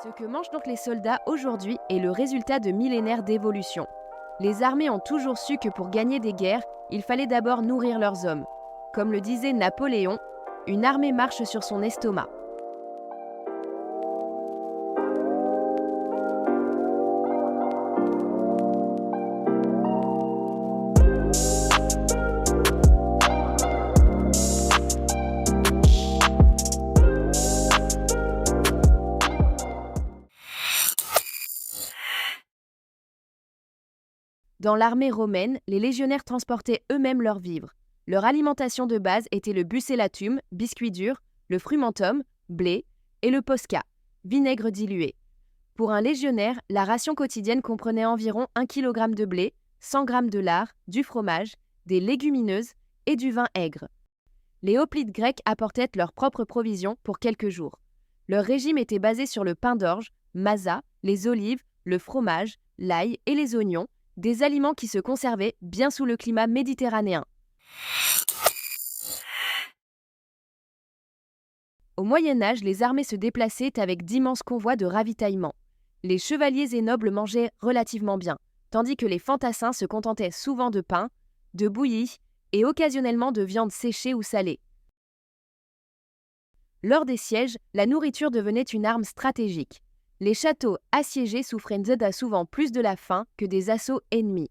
Ce que mangent donc les soldats aujourd'hui est le résultat de millénaires d'évolution. Les armées ont toujours su que pour gagner des guerres, il fallait d'abord nourrir leurs hommes. Comme le disait Napoléon, une armée marche sur son estomac. Dans l'armée romaine, les légionnaires transportaient eux-mêmes leurs vivres. Leur alimentation de base était le bucellatum, biscuit dur, le frumentum, blé, et le posca, vinaigre dilué. Pour un légionnaire, la ration quotidienne comprenait environ 1 kg de blé, 100 g de lard, du fromage, des légumineuses et du vin aigre. Les hoplites grecs apportaient leurs propres provisions pour quelques jours. Leur régime était basé sur le pain d'orge, masa, les olives, le fromage, l'ail et les oignons, des aliments qui se conservaient bien sous le climat méditerranéen. Au Moyen-Âge, les armées se déplaçaient avec d'immenses convois de ravitaillement. Les chevaliers et nobles mangeaient relativement bien, tandis que les fantassins se contentaient souvent de pain, de bouillie et occasionnellement de viande séchée ou salée. Lors des sièges, la nourriture devenait une arme stratégique. Les châteaux assiégés souffraient souvent plus de la faim que des assauts ennemis.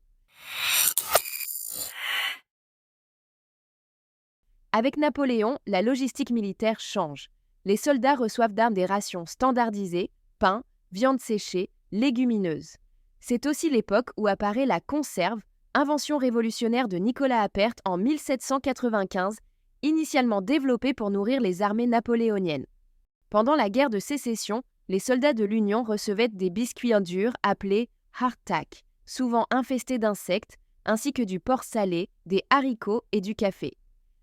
Avec Napoléon, la logistique militaire change. Les soldats reçoivent des rations standardisées, pain, viande séchée, légumineuses. C'est aussi l'époque où apparaît la conserve, invention révolutionnaire de Nicolas Appert en 1795, initialement développée pour nourrir les armées napoléoniennes. Pendant la guerre de Sécession, les soldats de l'Union recevaient des biscuits durs appelés hardtack, souvent infestés d'insectes, ainsi que du porc salé, des haricots et du café.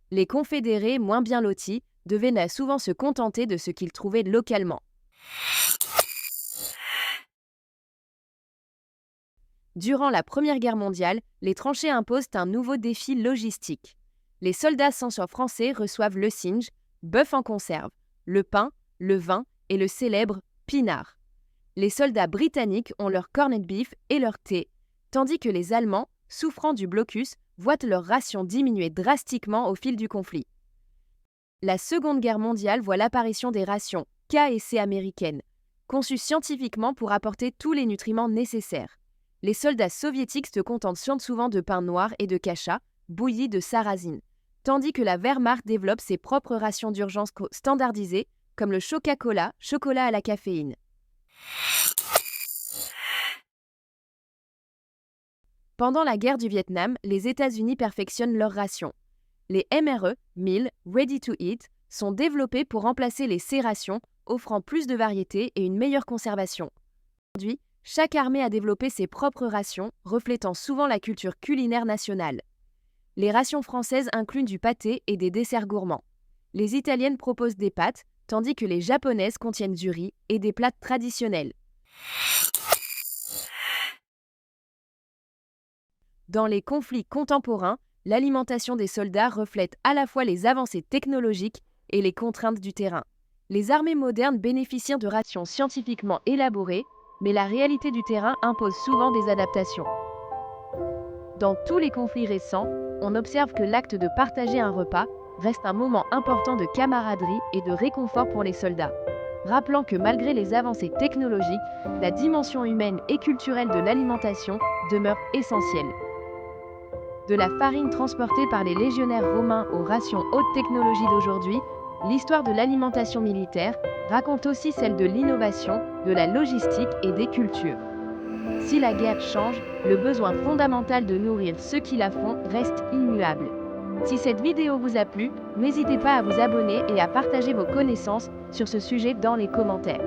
Les confédérés, moins bien lotis, devaient souvent se contenter de ce qu'ils trouvaient localement. Durant la Première Guerre mondiale, les tranchées imposent un nouveau défi logistique. Les soldats sans-sang français reçoivent le singe, bœuf en conserve, le pain, le vin et le célèbre pinard. Les soldats britanniques ont leur corned beef et leur thé, tandis que les Allemands, souffrant du blocus, voient leur ration diminuer drastiquement au fil du conflit. La Seconde Guerre mondiale voit l'apparition des rations K et C américaines, conçues scientifiquement pour apporter tous les nutriments nécessaires. Les soldats soviétiques se contentent souvent de pain noir et de kasha, bouillie de sarrasine, tandis que la Wehrmacht développe ses propres rations d'urgence standardisées, comme le Coca-Cola, chocolat à la caféine. Pendant la guerre du Vietnam, les États-Unis perfectionnent leurs rations. Les MRE, Meal Ready to Eat, sont développés pour remplacer les C-rations, offrant plus de variété et une meilleure conservation. Aujourd'hui, chaque armée a développé ses propres rations, reflétant souvent la culture culinaire nationale. Les rations françaises incluent du pâté et des desserts gourmands. Les italiennes proposent des pâtes, tandis que les japonaises contiennent du riz et des plats traditionnels. Dans les conflits contemporains, l'alimentation des soldats reflète à la fois les avancées technologiques et les contraintes du terrain. Les armées modernes bénéficient de rations scientifiquement élaborées, mais la réalité du terrain impose souvent des adaptations. Dans tous les conflits récents, on observe que l'acte de partager un repas reste un moment important de camaraderie et de réconfort pour les soldats, rappelant que malgré les avancées technologiques, la dimension humaine et culturelle de l'alimentation demeure essentielle. De la farine transportée par les légionnaires romains aux rations haute technologie d'aujourd'hui, l'histoire de l'alimentation militaire raconte aussi celle de l'innovation, de la logistique et des cultures. Si la guerre change, le besoin fondamental de nourrir ceux qui la font reste immuable. Si cette vidéo vous a plu, n'hésitez pas à vous abonner et à partager vos connaissances sur ce sujet dans les commentaires.